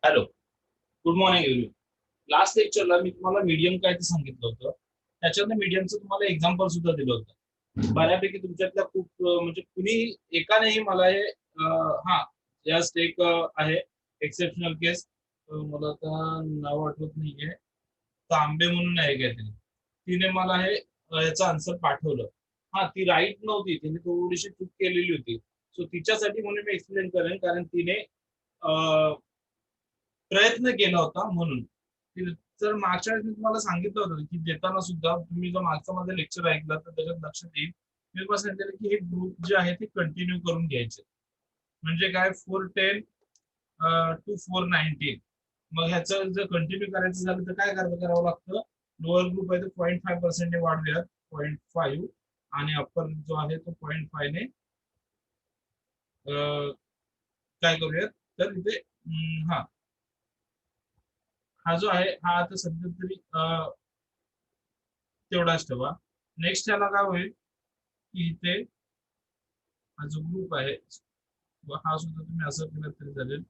Hello, good morning every. Last लेक्चरला मी तुम्हाला मीडियम काय ते सांगितलं होतं. त्याच्यातनं मीडियमचं तुम्हाला एक्झाम्पल सुद्धा दिलं होतं. बऱ्यापैकी तुमच्यातल्या खूप म्हणजे कुणी एकानेही मला हे हा जास्त एक आहे एक्सेप्शनल केस. मला आता नाव आठवत नाहीये. तांबे म्हणून आहे काहीतरी. तिने मला हे याचं आन्सर पाठवलं. हा, ती राईट नव्हती, तिने थोडीशी चूक केलेली होती. सो तिच्यासाठी म्हणून मी एक्सप्लेन करेन, कारण तिने प्रयत्न केला होता म्हणून. तर मागच्या वेळेस मी तुम्हाला सांगितलं होतं की देताना सुद्धा तुम्ही जर मागचं माझं लेक्चर ऐकलं तर त्याच्यात लक्षात येईल. मी तुम्हाला सांगितलं की हे ग्रुप जे आहे ते कंटिन्यू करून घ्यायचे. म्हणजे काय, 410 टू 419. मग ह्याचं जर कंटिन्यू करायचं झालं तर काय करावं लागतं. लोअर ग्रुप आहे तो 0.5% ने वाढूयात, 0.5. आणि अप्पर जो आहे तो 0.5 ने काय करूयात. तर इथे हा हा जो आहे हा आता सध्या तरी तेवढाच ठेवा. नेक्स्ट याला काय होईल की इथे हा जो ग्रुप आहे हा सुद्धा तुम्ही असं केलं तरी चालेल.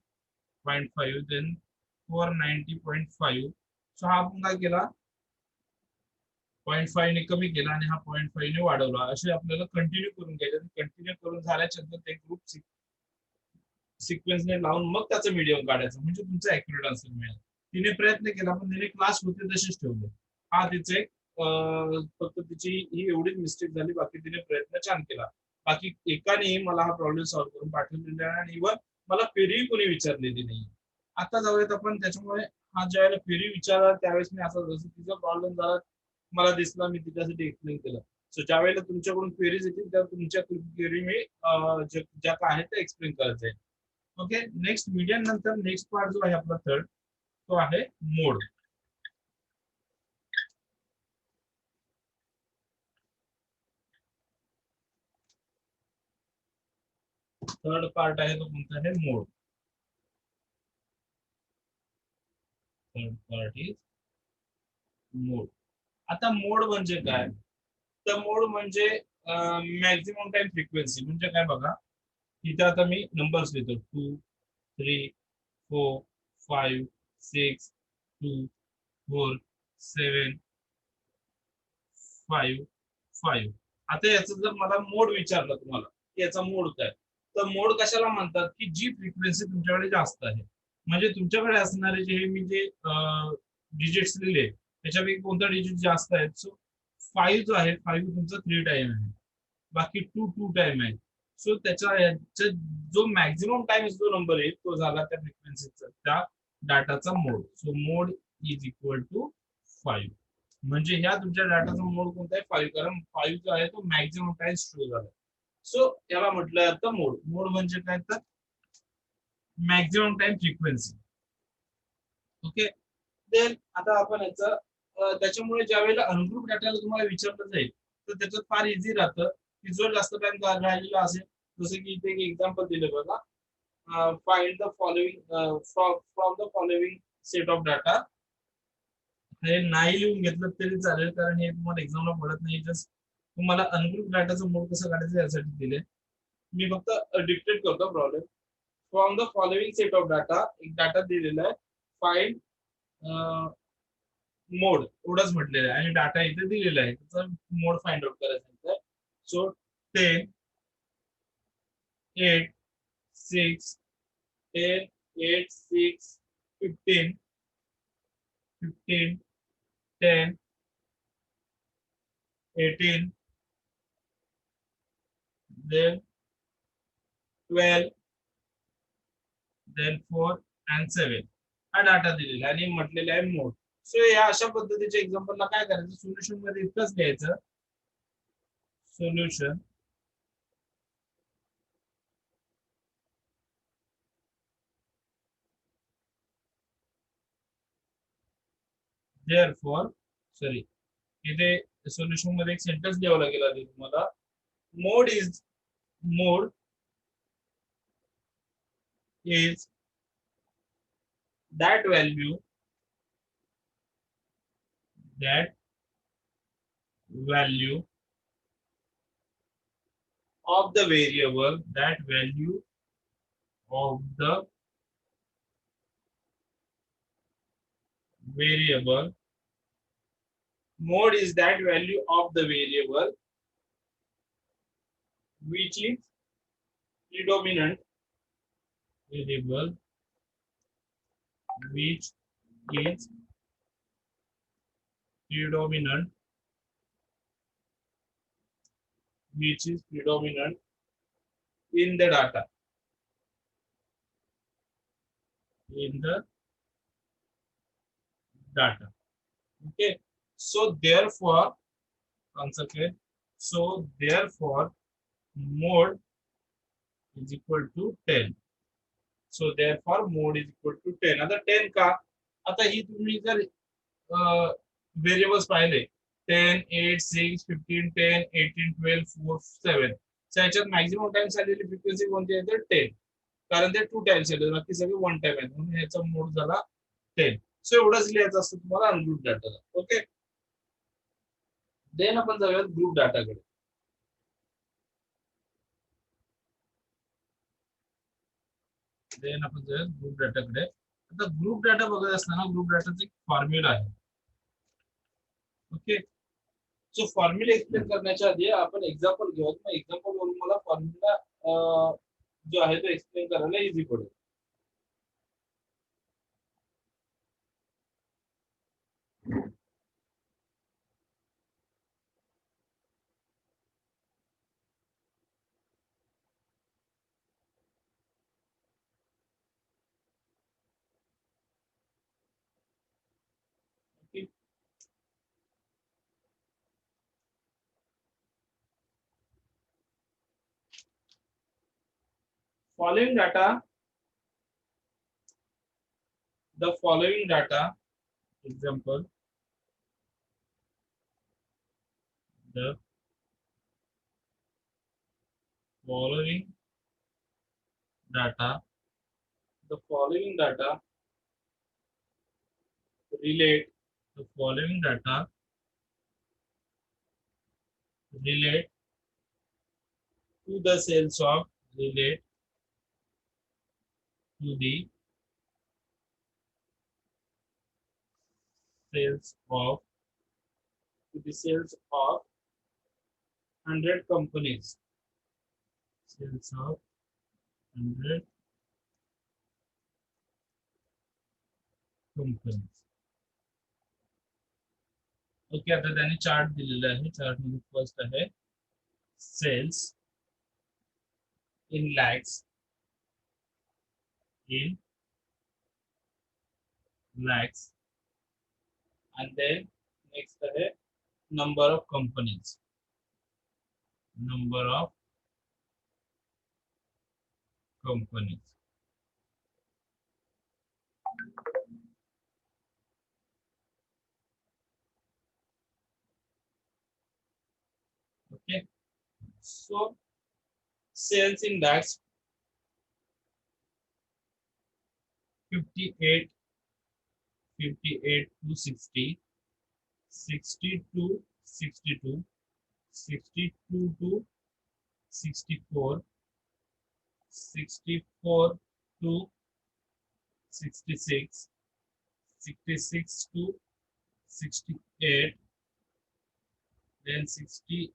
0.5 देन 490.5. सो हा आपण काय केला, 0.5 ने कमी केला आणि हा 0.5 ने वाढवला. असे आपल्याला कंटिन्यू करून घ्यायचे. कंटिन्यू करून झाल्याच्या नंतर ते ग्रुप सिक्वेन्सने लावून मग त्याचं मीडियम काढायचं, म्हणजे तुमचं ऍक्युरेट आन्सर मिळेल. तिने प्रयत्न केला पण तिने क्लास होते तसेच ठेवले. हा तिचे फक्त तिची ही एवढीच मिस्टेक झाली, बाकी तिने प्रयत्न छान केला. बाकी एकानेही मला हा प्रॉब्लेम सॉल्व्ह करून पाठवलेला आहे आणि इव्हन मला फेरी कोणी विचारलेली नाही. आता जाऊयात आपण त्याच्यामुळे. हा ज्यावेळेला फेरी विचारला त्यावेळेस मी असा, जसं तिचा प्रॉब्लेम झाला मला दिसला, मी तिच्यासाठी एक्सप्लेन केलं. सो ज्या वेळेला तुमच्याकडून क्वेरीज येतील त्या तुमच्या क्वेरी मी ज्या काय आहेत त्या एक्सप्लेन करायचं आहे. ओके. नेक्स्ट मीडियम नंतर नेक्स्ट पार्ट जो आहे आपला थर्ड, तो आहे मोड. थर्ड पार्ट आहे तो कोणता आहे, मोड. थर्ड पार्ट इज मोड. आता मोड म्हणजे काय, तर मोड म्हणजे मॅक्झिमम टाइम फ्रिक्वेन्सी म्हणजे काय बघा. इथे आता मी नंबर्स लिहितो, 2, 3, 4, 5, 6, 2, 4, 7, 5. आता याचा जर मला मोड विचारलं तुम्हाला की याचा मोड काय, तर मोड कशाला म्हणतात की जी फ्रिक्वेन्सी तुमच्याकडे जास्त आहे. म्हणजे तुमच्याकडे असणारे जे मी जे डिजिट्स लिहिले त्याच्यापैकी कोणता डिजिट जास्त आहे. सो 5 जो आहे, 5 तुमचा 3 टाइम आहे, बाकी 2 टाइम आहे. सो त्याचा जो मॅक्झिमम टाइम जो नंबर आहे तो झाला त्या फ्रिक्वेन्सीचा, त्या डाटाचा mode. So mode is equal to 5. म्हणजे ह्या तुमच्या डाटाचा मोड कोणता आहे, 5, कारण 5 जो आहे तो मॅक्झिमम टाइम स्टोर झाला. सो याला म्हटलं जातं मोड. मोड म्हणजे काय, तर maximum time frequency. Okay. Then आता आपण याचं त्याच्यामुळे ज्या वेळेला अनग्रुप डाटाला तुम्हाला विचारलं जाईल तर त्याच्यात फार इझी राहतं की जो जास्त टाइम राहिलेला असेल. जसं की इथे एक एक्झाम्पल दिलं बघा. Find the following from the following set of data. हे नाही लिहून घेतलं तरी चालेल, कारण हे तुम्हाला एक्झामला पडत नाही. जस्ट तुम्हाला अनग्रुप डाटाचं मोड कसं काढायचं यासाठी दिले. मी फक्त डिक्टेट करतो problem. From the following set of data, एक डाटा दिलेला आहे. फाइंड मोड एवढंच म्हटलेलं आहे आणि डाटा इथे दिलेला आहे, त्याचा मोड फाइंड आउट करायचा आहे. सो 10, 8, 6, 10, 8, 6, 15, 15, 10, 18, then 12, then 4 and 7 हा डाटा दिलेला आहे आणि म्हटलेला आहे मोड. सो या अशा पद्धतीच्या एक्झाम्पलला काय करायचं, सोल्युशन मध्ये इतकंच घ्यायचं. सोल्युशन देअरफॉर, सॉरी, इथे सोल्युशन मध्ये एक सेंटेन्स द्यावं लागेल आधी तुम्हाला. Mode is mode is that value, that value of the variable, that value of the variable. Mode is that value of the variable which is predominant variable which is predominant in the data, in the data. Okay, so therefore once again, so therefore mode is equal to 10. So therefore mode is equal to 10. आता 10 का, आता ही तुम्ही जर variables पाहिले 10, 8, 6, 15, 10, 18, 12, 4, 7, त्याच्यात maximum times आलेली frequency कोणती आहे तर 10, कारण ते 2 टाइम्स आले, बाकी सगळे 1 टाइम आहेत, म्हणून ह्याचा मोड झाला 10. सो एवढंच लिहायचं असतं तुम्हाला अनग्रुप डाटाला. ओके, देन आपण जाऊयात ग्रुप डाटाकडे. देन आपण जाऊयात ग्रुप डाटाकडे. आता ग्रुप डाटा बघत असताना ग्रुप डाटाचा एक फॉर्म्युला आहे. ओके, सो फॉर्म्युला एक्सप्लेन करण्याच्या आधी आपण एक्झाम्पल घेऊयात. मग एक्झाम्पल वरून मला फॉर्म्युला जो आहे तो एक्सप्लेन करायला इझी पडेल. Following data, the following data, example, the following data, the following data relate, the following data relate to the sales of, relate to the sales of, to the sales of 100 companies, sales of 100 companies. Okay, आता त्याने chart दिलेला आहे. Chart मध्ये first आहे sales in lakhs, in lakhs, and then next है number of companies, number of companies. Okay, so sales in lakhs 58, 58 to 60, 60 to 62, 62 to 64, 64 to 66, 66 to 68, then 68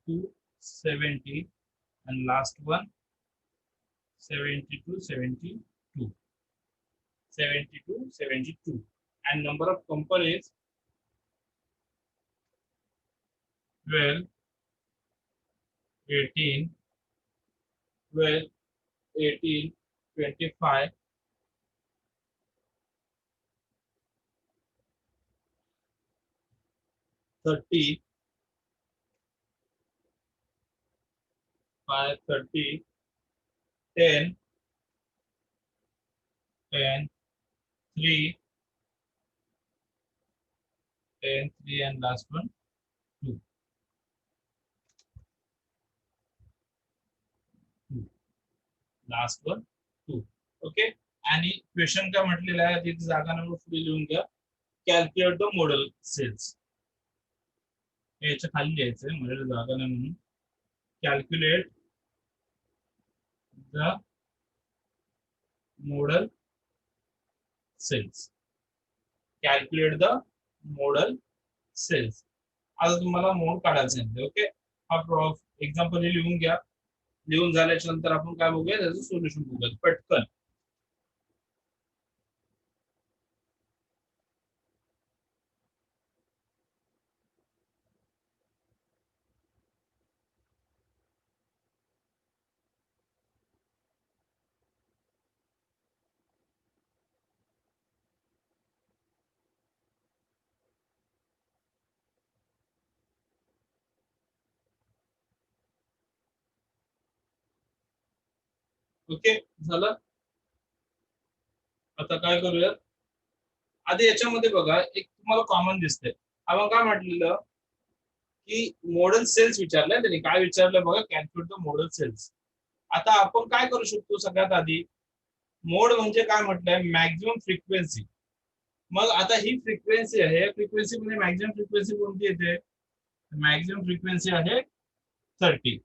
to 70, and last one 70 to 72, 70 to 72, and number of companies 12, 18, 12, 18, 25, 30, 5, 30, 10, 10, 3, 10, 3, and last one 2. 2. Last one 2. Okay, आणि question काय म्हटलेला आहे तिथे जागा number पुढे लिहून घ्या. Calculate the modal cells, याच्या खाली लिहायचंय मॉडेल जागा नाही म्हणून. Calculate the modal sales. Calculate the modal sales. आता तुम्हाला मोड काढायचे आहे. ओके, हा एक्झाम्पल लिहून घ्या. लिहून झाल्याच्या नंतर आपण काय बघूया, त्याचं सोल्युशन बघूया पटकन. ओके झालं. आता काय करूया, आधी याच्यामध्ये बघा एक तुम्हाला कॉमन दिसतंय. आपण काय म्हटलेलं की मॉडेल सेल्स विचारलंय त्यांनी. काय विचारलं बघा, कॅल्क्युलेट द मॉडेल सेल्स. आता आपण काय करू शकतो, सगळ्यात आधी मोड म्हणजे काय म्हटलंय, मॅक्झिमम फ्रिक्वेन्सी. मग आता ही फ्रिक्वेन्सी आहे, फ्रिक्वेन्सी मध्ये मॅक्झिमम फ्रिक्वेन्सी कोणती येते, मॅक्झिमम फ्रिक्वेन्सी आहे 30.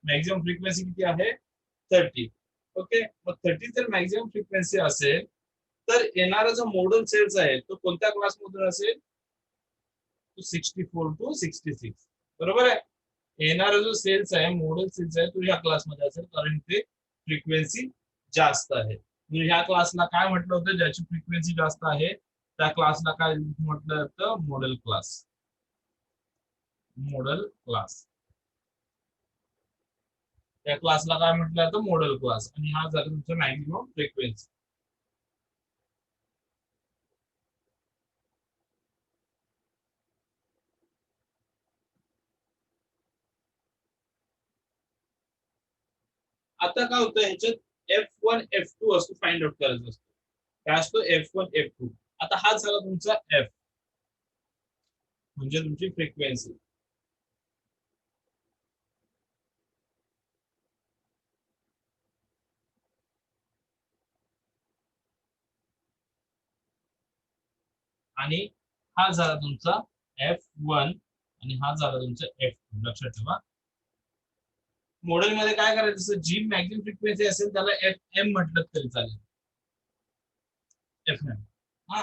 मॅक्झिमम फ्रिक्वेन्सी किती आहे, 30. ओके, मग 30 जर मॅक्झिमम फ्रिक्वेन्सी असेल तर येणारा जो मॉडेल सेल्स आहे तो कोणत्या क्लासमधून असेल, 64 to 66. बरोबर आहे. येणारा जो सेल्स आहे, मॉडेल सेल्स आहे, तो ह्या क्लासमध्ये असेल, कारण ते फ्रिक्वेन्सी जास्त आहे. म्हणजे ह्या क्लासला काय म्हटलं होतं, ज्याची फ्रिक्वेन्सी जास्त आहे त्या क्लासला काय म्हटलं जातं, मॉडेल क्लास. मॉडेल क्लास, त्या क्लासला काय म्हटलं जातं, मॉडेल क्लास. आणि हा झाला तुमचा मॅक्झिमम फ्रिक्वेन्सी. आता काय होतं ह्याच्यात F1 F2 असतो, फाइंड आउट करायचं असतो. काय असतो, F1 F2. आता हा झाला तुमचा F, म्हणजे तुमची फ्रिक्वेन्सी. आणि हा झाला तुमचा F1 आणि हा झाला तुमचा F2. लक्षात ठेवा, मॉडेल मध्ये काय करायचं, जी मॅक्झिमम फ्रिक्वेन्सी असेल त्याला FM म्हटलं तरी चालेल. FM, हा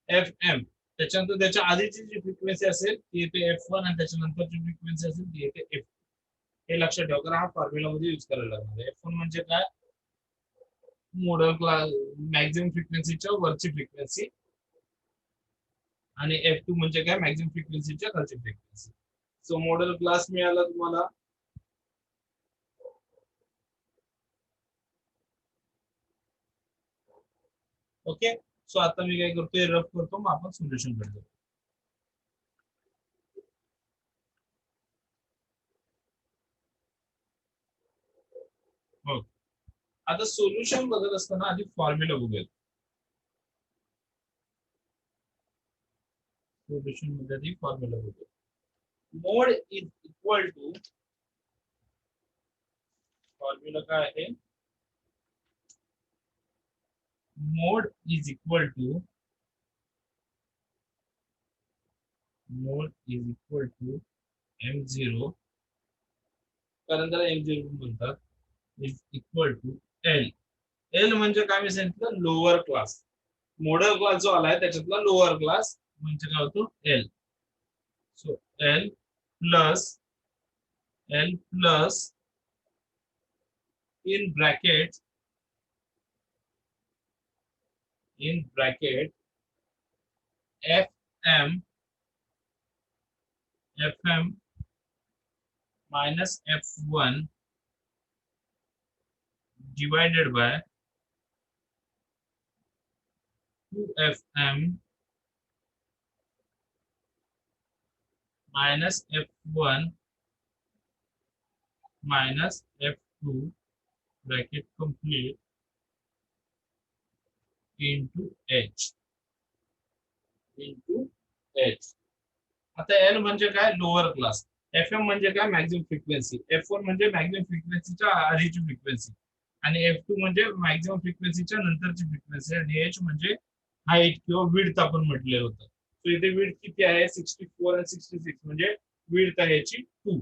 FM. त्याच्यानंतर त्याच्या आधीची जी फ्रिक्वेन्सी असेल ती येते F1 आणि त्याच्यानंतरची फ्रिक्वेन्सी असेल ती येते F2. हे लक्षात ठेवा, कारण हा फॉर्म्युला मध्ये युज करायला लागणार आहे. F1 म्हणजे काय, मॉडेल क्लास मॅक्झिमम फ्रिक्वेन्सीच्या वरची फ्रिक्वेन्सी, आणि F2 म्हणजे काय, मॅक्झिमम फ्रिक्वेन्सीच्या खालची फ्रिक्वेन्सी. सो मॉडेल क्लास मिळाला तुम्हाला. ओके, सो आता मी काय करतोय, रफ करतो, मग आपण सोल्युशन करतो. हो, आता सोल्युशन बघत असताना आधी फॉर्म्युला बघूया. सोल्युशन मध्ये आधी फॉर्म्युला बघूया. Mode is equal to, formula काय आहे, mode is equal to, mode is equal to M0, कारण त्याला M0 म्हणतात, is equal to L. L म्हणजे काय, मी सांगितलं लोअर क्लास. मॉडेल क्लास जो आलाय त्याच्यातला लोअर क्लास म्हणजे काय होतो, L. So L plus in bracket F M minus F1 divided by 2FM minus F1 minus F2 bracket complete into H. आता एल म्हणजे काय, लोअर क्लास. FM म्हणजे काय, मॅक्झिमम फ्रिक्वेन्सी. F1 म्हणजे मॅक्झिमम फ्रिक्वेन्सीच्या आधीची फ्रिक्वेन्सी, आणि F2 म्हणजे मॅक्झिमम फ्रिक्वेन्सीच्या नंतरची फ्रिक्वेन्सी, आणि H म्हणजे हाईट किंवा विड्थ आपण म्हटलेलं होतं. सो इथे विड्थ किती आहे, 64 आणि 66, म्हणजे विड्थ आहे याची 2.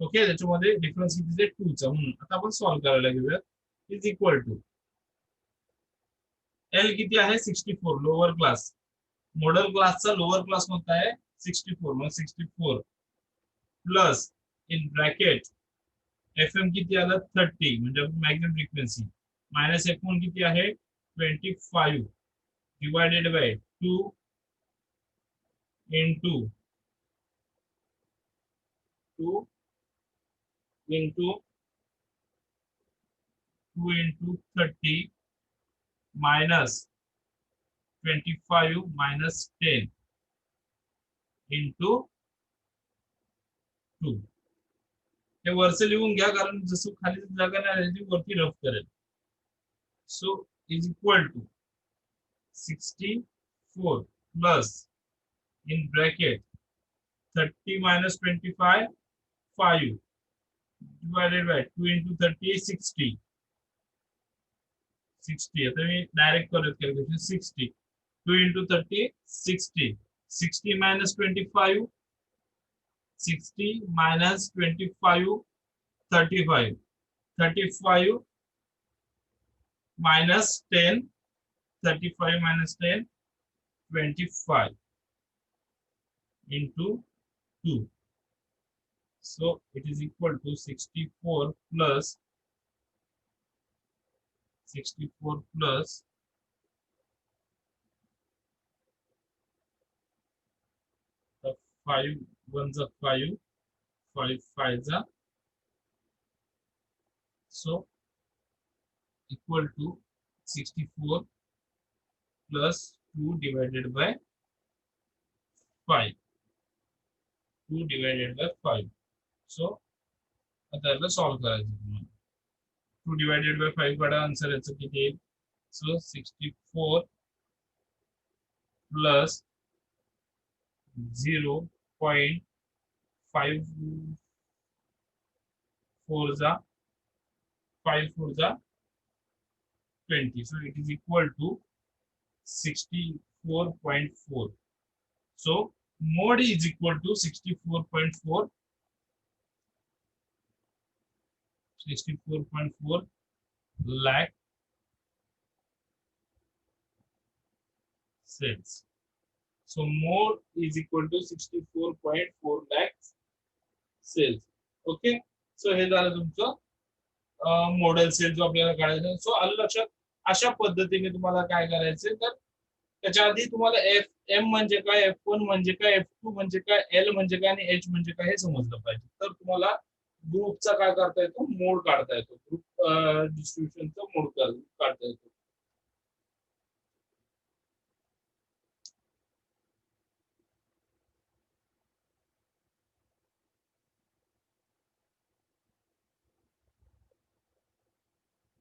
ओके, त्याच्यामध्ये डिफरन्स किती आहे, 2 चा. म्हणून आता आपण सॉल्व्ह करायला घेऊया. इज इक्वल टू एल किती आहे 64 लोअर क्लास. मॉडेल क्लासचा लोअर क्लास कोणता आहे 64. मग 64 plus in bracket F M किती आलं 30 म्हणजे maximum frequency minus F one किती आहे 25 divided by 2 into 2 into 2 into 30 minus 25 minus 10 into 2. हे वरचं लिहून घ्या कारण जसं खाली जागा नाही राहिली ती वरती रफ करेल. So is equal to 64 plus in bracket 30 minus 25 5 divided by 2 into 30 60 60 आता मी डायरेक्ट करत calculation 60 2 into 30 60 60 minus 25 60 minus 25 35 35 minus 10 35 minus 10 25 into 2. So it is equal to 64 plus 64 plus 5 ones are 5 5 fives are so equal to 64 plus 2 divided by 5 2 divided by 5. So आता याला solve करायचं तुम्हाला 2 divided by 5 काढा answer याचं किती येईल. So 64 plus 0.54 जा 5 4 जा 20. So it is equal to 64.4. So mod is equal to 64.4 lakh cells. So mod is equal to 64.4 lakh cells. Okay. So हे झालं तुमचं मॉडेल सेल जो आपल्याला काढायचा. सो आलं लक्षात. अशा पद्धतीने तुम्हाला काय करायचंय तर त्याच्या आधी तुम्हाला एफ एम म्हणजे काय F1 म्हणजे काय F2 म्हणजे काय एल म्हणजे काय आणि एच म्हणजे काय हे समजलं पाहिजे. तर तुम्हाला ग्रुपचा काय करता येतो मोड काढता येतो. ग्रुप डिस्ट्रीब्युशनचा मोड काढता येतो.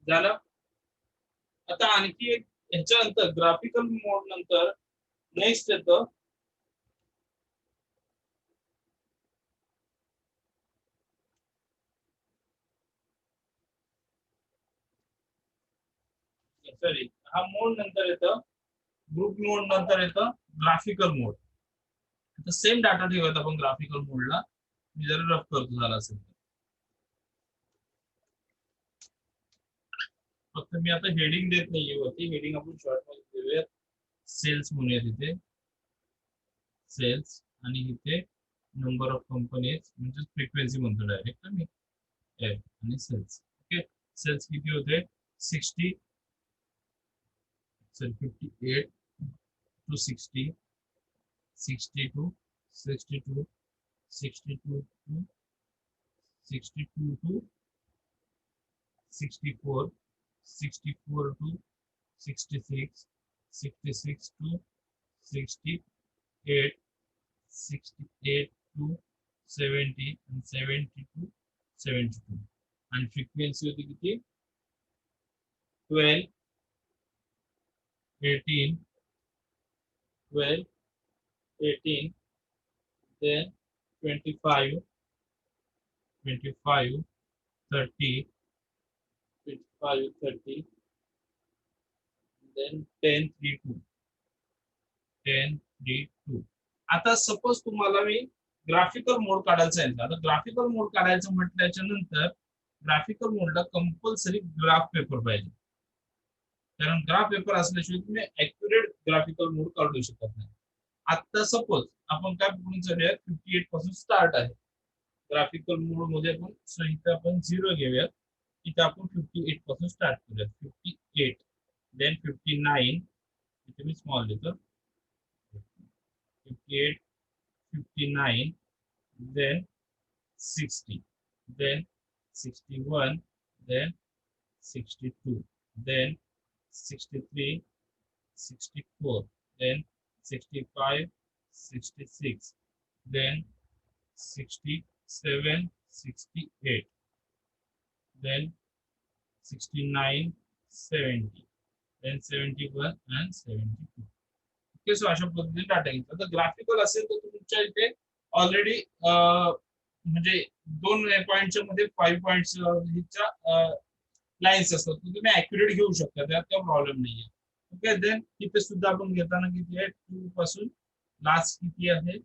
झालं. आता आणखी एक ह्याच्यानंतर ग्राफिकल मोड नंतर नेक्स्ट येतं सॉरी हा मोड नंतर येतं ग्रुप मोड नंतर येतं ग्राफिकल मोड. आता सेम डाटा ठेवत आपण ग्राफिकल मोडला. मी जरा रफ करतो झाला असेल फक्त मी आता हेडिंग देत नाहीये वरती. हेडिंग आपण शॉर्ट मध्ये देऊयात. सेल्स म्हणूया तिथे सेल्स आणि इथे नंबर ऑफ कंपनीज म्हणजे फ्रिक्वेन्सी म्हणतो डायरेक्ट मी आणि सेल्स. ओके सेल्स किती होते 60 58 to 60 62 62 62 to 62 to 64 64 to 66 66 to 68 68 to 70 and 70 to 72 आणि फ्रिक्वेन्सी होती किती 12 18 12 18 then 25 25 30 25 30 then 10 3 2 10 3 2. आता सपोज तुम्हाला मी ग्राफिकल मोड काढायचा आहे. आता ग्राफिकल मोड काढायचं म्हटल्याच्या नंतर ग्राफिकल मोडला कंपल्सरी ग्राफ पेपर पाहिजे. कारण ग्राफ पेपर असल्याशिवाय तुम्ही ऍक्युरेट ग्राफिकल मोड काढू शकत नाही. आता सपोज आपण काय पकडून चालूया 58 पासून स्टार्ट आहे ग्राफिकल मोड मध्ये आपण. सो इथे आपण 0 घेऊयात. इथे आपण 58 पासून स्टार्ट करूयात. 58 देन 59 इथे मी स्मॉल देतो. 58 59 then 60 then 61 then 62 then 63 64 then 65 66 then 67 68 then 69 70 then 71 and 72. Okay. So अशा पद्धतीने डाटा घेतला. तर ग्राफिकल असेल तर तुमच्या इथे ऑलरेडी म्हणजे 2 पॉईंटच्या मध्ये 5 पॉईंट्स लाईन्स असतात, तुम्ही ऍक्युरेट घेऊ शकता, त्यात काही प्रॉब्लेम नाहीये. ओके. देन इथे सुद्धा आपण घेताना किती आहे 2 पासून लास्ट किती आहे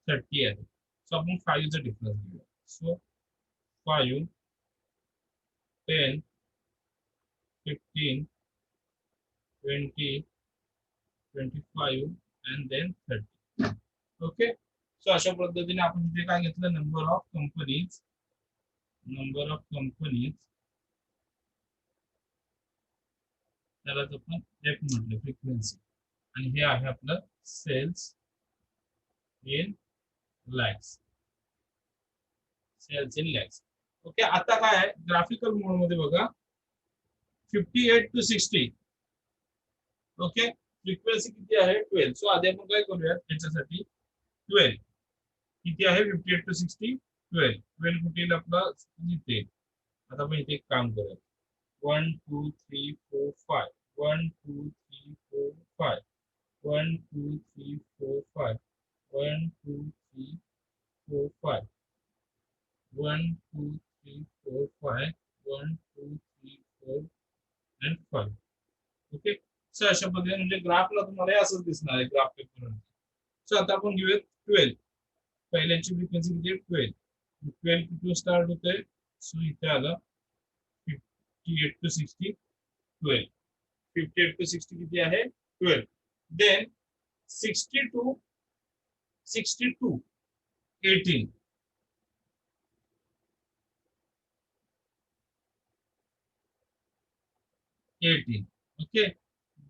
30 आहे. सो आपण 5 चा डिफरन्स घेऊया. So 5 10 15 20 25 and then 30. Okay. So अशा पद्धतीने आपण इथे काय घेतलं नंबर ऑफ कंपनीज त्यालाच आपण एफ म्हटलं फ्रिक्वेन्सी, आणि हे आहे आपलं सेल्स इन लॅक्स. ओके. आता काय आहे ग्राफिकल मोड मध्ये बघा 58 to 60. ओके. फ्रिक्वेन्सी किती आहे 12. सो आधी आपण काय करूया त्याच्यासाठी 12 किती आहे 58 to 60 12 कुठे येईल आपला इथे. आता आपण इथे एक काम करूया 1 2 3 4 5 1 2 3 4 5 1 2 3 4 5 1 2 3 4 5 1 2 3 4 5 1 2 3 4 and 5. ओके. सो अशा पद्धतीने म्हणजे ग्राफला तुम्हाला असंच दिसणार आहे ग्राफ पेपर. सो आता आपण घेऊया 12. पहिल्याची फ्रिक्वेन्सी किती आहे 12. 12 कुठून स्टार्ट होते. सो इथे आलं 58 to 60 12. 58 to 60 किती आहे 12. Then 60 to 62 18. 18. Okay.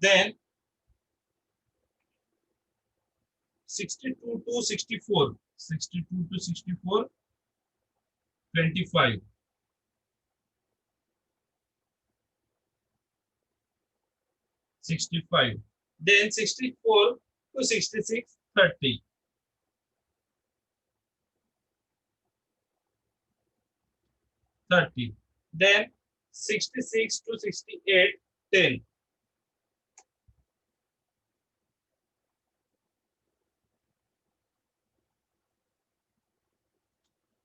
Then 62 to 64. 62 to 64 25. 65. Then 64 to 66 30. 30. Then 66 to 68 10.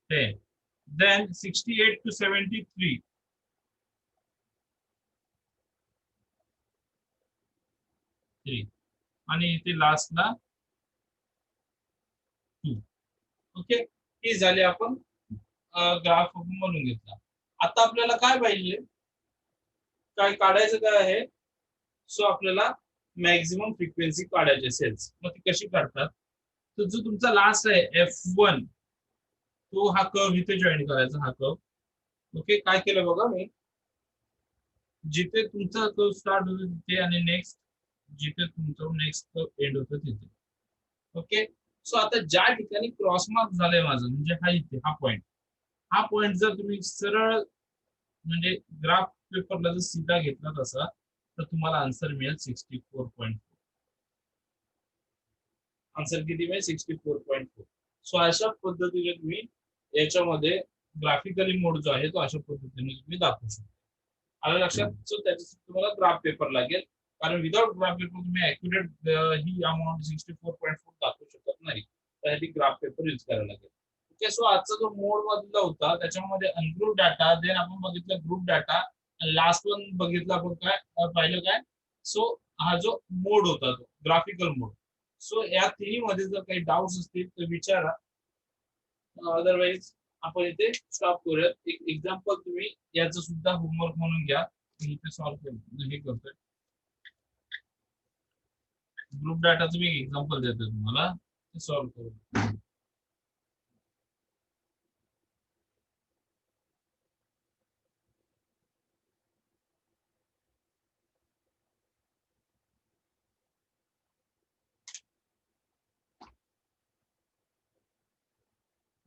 10. Then 68 to 73. 3. आणि इथे लास्टला 2. ओके. हे झाले आपण ग्राफ म्हणून घेतला. आता आपल्याला काय पाहिजे काय काढायचं काय आहे. सो आपल्याला मॅक्झिमम फ्रिक्वेन्सी काढायची सेल्स. मग ती कशी काढतात. तर जो तुमचा लास्ट आहे F1 तो हा कर्व इथे जॉईन करायचा हा कर्व. ओके. काय केलं बघा मी जिथे तुमचा कर्व स्टार्ट होतो तिथे आणि नेक्स्ट जिथे तुमचा नेक्स्ट कर्व एंड होतो तिथे. ओके. सो आता ज्या ठिकाणी क्रॉस मार्क झालंय माझं म्हणजे हा इथे हा पॉइंट जर तुम्ही सरळ म्हणजे ग्राफ पेपरला जर सीधा घेतला तसा तर तुम्हाला आन्सर मिळेल 64.4. आन्सर किती मिळेल 64.4. सो अशा पद्धतीने तुम्ही याच्यामध्ये ग्राफिकली मोड जो आहे तो अशा पद्धतीने तुम्ही दाखवू शकता. आलं लक्षात. सो त्याच्यासाठी तुम्हाला ग्राफ पेपर लागेल कारण विदाउट ग्राफ पेपर तुम्ही ऍक्युरेट ही अमाउंट 64.4 दाखवू शकत नाही. त्यासाठी ग्राफ पेपर यूज करायला लागेल. ओके. सो आजचा जो मोड मधला होता त्याच्यामध्ये अनग्रुप डाटा देन आपण बघितलं ग्रुप डाटा लास्ट वन बघितलं आपण काय पाहिलं काय. सो हा जो मोड होता तो ग्राफिकल मोड. सो या तिन्ही मध्ये जर काही डाऊट्स असतील तर विचारा. अदरवाईज आपण इथे स्टॉप करूयात. एक एक्झाम्पल तुम्ही याचं सुद्धा होमवर्क म्हणून घ्या. इथे सॉल्व्ह हे करतोय. ग्रुप डाटाचं मी एक्झाम्पल देतोय तुम्हाला, ते सॉल्व्ह करू.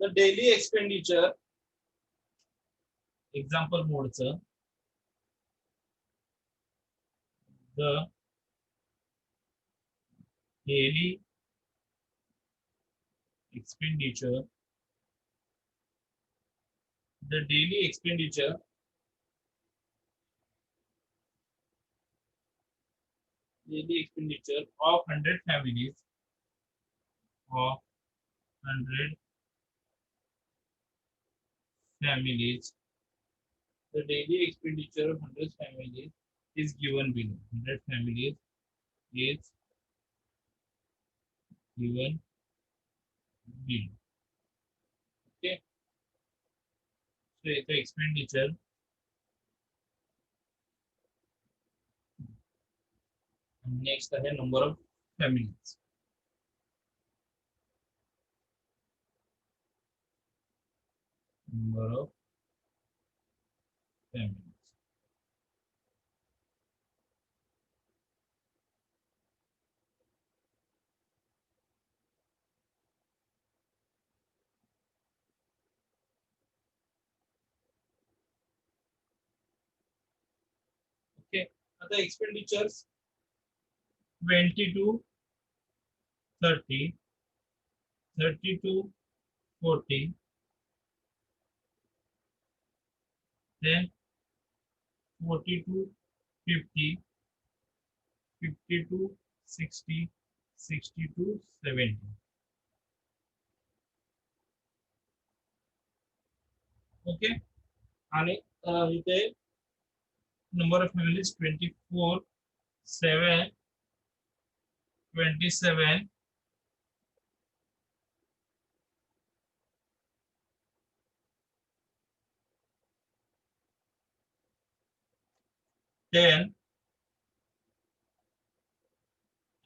द डेली एक्सपेंडिचर एक्झाम्पल मोडचं, the daily expenditure the daily expenditure of 100 families of 100 families the daily expenditure of 100 families is given below. 100 families is given below. Okay, so the expenditure next है number of families. Number of families. Okay, the expenditures 20 to 30, 30 to 40, then 40 to 50, 50 to 60, 60 to 70. Okay, आणि इथे number of families 24, 7, 27, 10,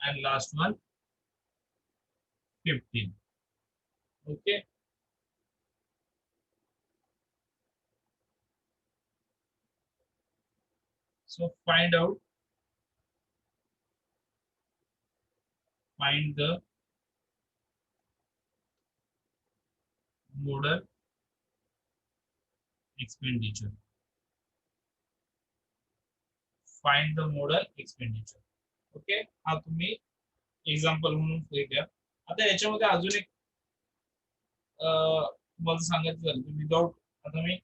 and last one 15. Okay, so find the modal expenditure. Find the modal expenditure. Okay, हा तुम्ही example म्हणून हे घ्या. आता याच्यामध्ये अजून एक तुम्हाला सांगायचं झालं तर विदाउट, आता मी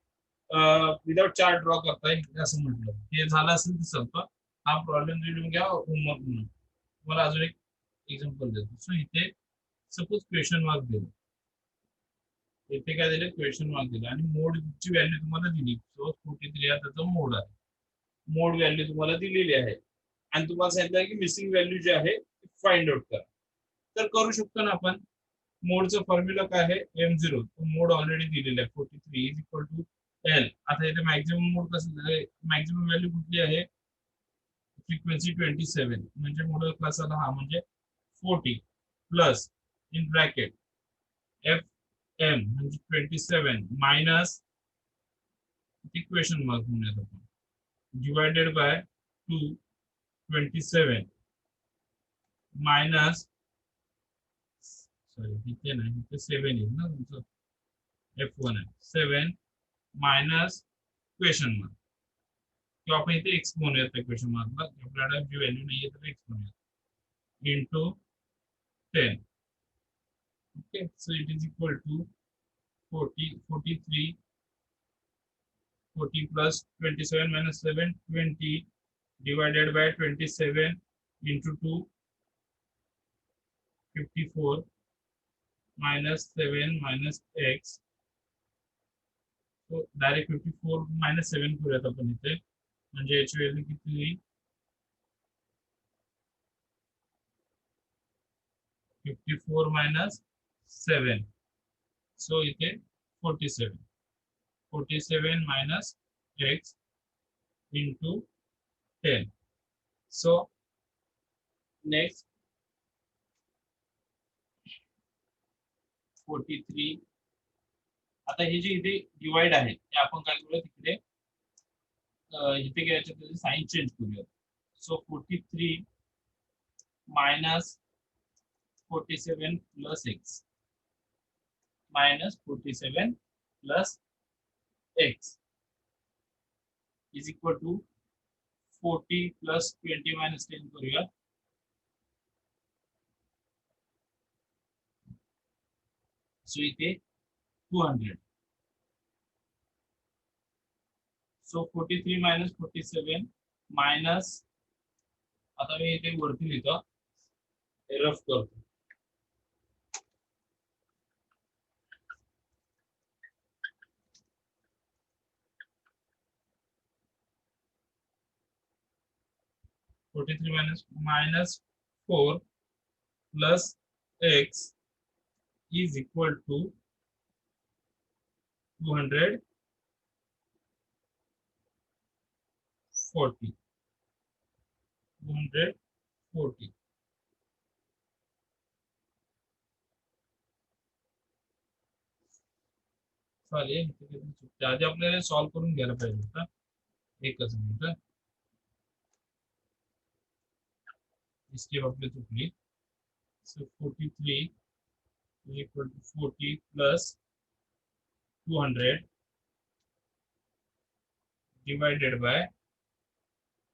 विदाउट चार्ट ड्रॉ करताय असं म्हटलं, हे झालं असेल तर संप हा प्रॉब्लेम लिहून घ्या होमवर्क म्हणून. तुम्हाला अजून एक एक्झाम्पल देतो. सो इथे सपोज क्वेश्चन मार्क दिलं, इथे काय दिलं क्वेश्चन मार्क दिलं आणि मोडची व्हॅल्यू तुम्हाला दिली. सो 43 हा त्याचा मोड आहे, मोड व्हॅल्यू तुम्हाला दिलेली आहे आणि तुम्हाला सांगितलं की मिसिंग व्हॅल्यू जे आहे फाइंड आउट करा. तर करू शकतो ना आपण. मोडचं फॉर्म्युला काय आहे, M0, तो मोड ऑलरेडी दिलेला आहे 43 इज इक्वल टू एल. आता इथे मॅक्झिमम मोड कसं, मॅक्झिमम व्हॅल्यू कुठली आहे, फ्रिक्वेन्सी 27 म्हणजे मोडल क्लास आला हा, म्हणजे 40 plus in bracket F M म्हणजे 27 मायनस इक्वेशन मार्क म्हणूयात आपण, डिवायडेड बाय 2 27 मायनस, सॉरी इथे नाही, इथे 7 येईल ना तुमचं, F1 आहे 7 मायनस क्वेश्चन मार्क, किंवा आपण इथे एक्स म्हणूयात क्वेश्चन मार्कला, आपल्याला जी व्हॅल्यू नाही आहे तर एक्स म्हणूयात, into 10. Okay, so it is equal to 40, 43, 40 plus 27 minus 7, 20 divided by 27 into 2, 54 minus 7 minus x. So direct 54 minus 7 करूयात आपण इथे, म्हणजे याची व्हॅल्यू किती होईल, 54 minus 7. So इथे 47, 47 minus x into 10. So next 43. आता हे जे इथे डिवाइड आहे ते आपण काय करूया तिकडे इथे घ्यायचे त्याचे साइन चेंज करूया. So 43 minus 47 plus x minus 47 plus x is equal to 40 plus 20 minus 10 करूया. सो इथे 200. सो 43 मायनस 47 मायनस, आता मी इथे वरती लिहितो, रफ करतो. 43 minus 4 plus x is equal to 240. चालेल, आधी आपल्याला सॉल्व करून घ्यायला पाहिजे होता. एकच मिनिट, स्टेप आपली चुकली. So 43 is equal to 40 plus 200 divided by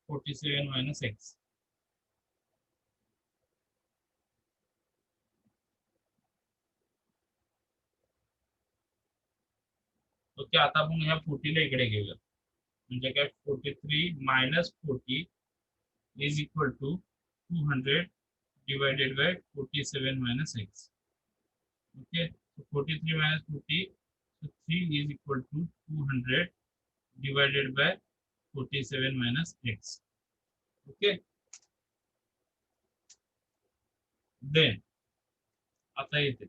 47 minus x. Okay, आता आपण ह्या 40 ला इकडे घेऊया. म्हणजे काय 43 minus 40 is equal to 200 divided by 47 minus x. Okay, so 43 minus 40, so 3 is equal to 200 divided by 47 minus x. Okay, then आता येते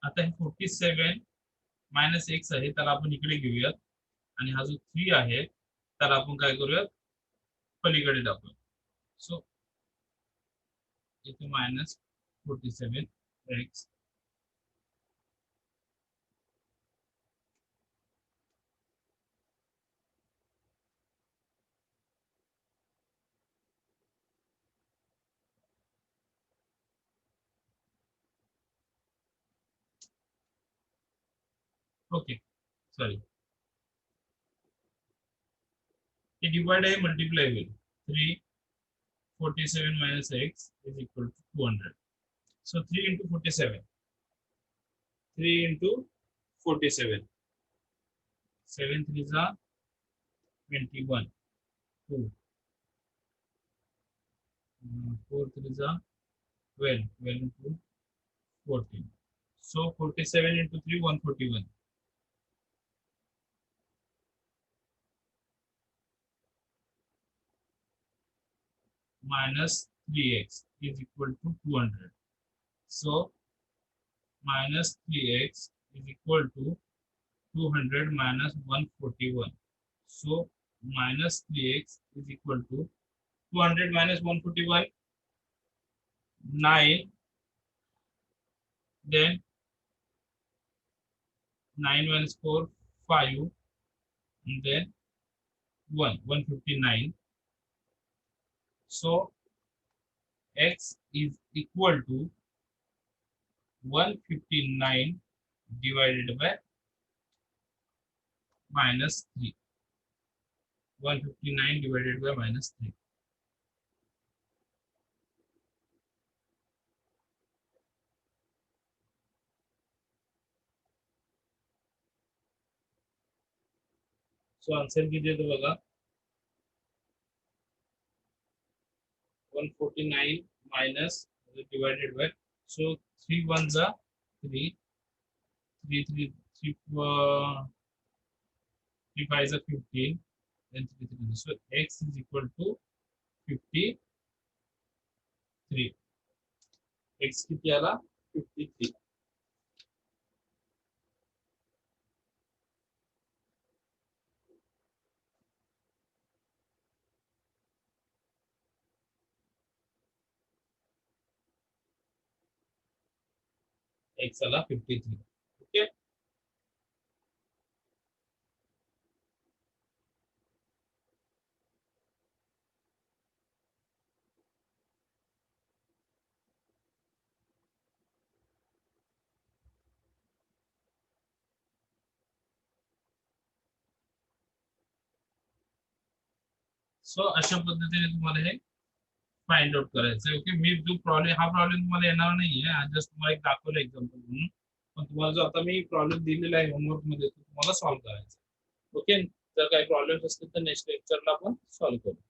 आता हे 47 मायनस एक्स आहे त्याला आपण इकडे घेऊयात आणि हा जो 3 आहे त्याला आपण काय करूयात पलीकडे टाकूया. सो इथे मायनस 47 एक्स ओके सॉरी हे डिवाइड आहे मल्टीप्लाई होईल 347 minus x is equal to 200. So 3 into 47. 3 into 47. 7 3s are 21. 2. 4 3s are 12. 12 into 14. So 47 into 3 141. Minus 3x is equal to 200. So minus 3x is equal to 200 minus 141. So minus 3x is equal to 200 minus 141, 9. Then 9 minus 4, 5. And then 159. So x is equal to 159 divided by minus 3. 159 divided by minus 3. So answer कीजिए तो बघा 149 minus divided by, so 3 ones are 3, 3 3 3 3 5 are 15, and 3 3. So x is equal to 53. x किती आला 53. X आला 53. Okay. So अशा पद्धतीने तुम्हाला हे फाइंड आउट करायचं आहे. ओके. मी जो प्रॉब्लेम हा प्रॉब्लेम तुम्हाला येणार नाहीये, आज जस्ट तुम्हाला एक दाखवलं एक्झाम्पल म्हणून. पण तुम्हाला जो आता मी प्रॉब्लेम दिलेला आहे होमवर्क मध्ये तो तुम्हाला सॉल्व्ह करायचा. ओके. जर काही प्रॉब्लेम्स असतील तर नेक्स्ट लेक्चरला आपण सॉल्व्ह करू.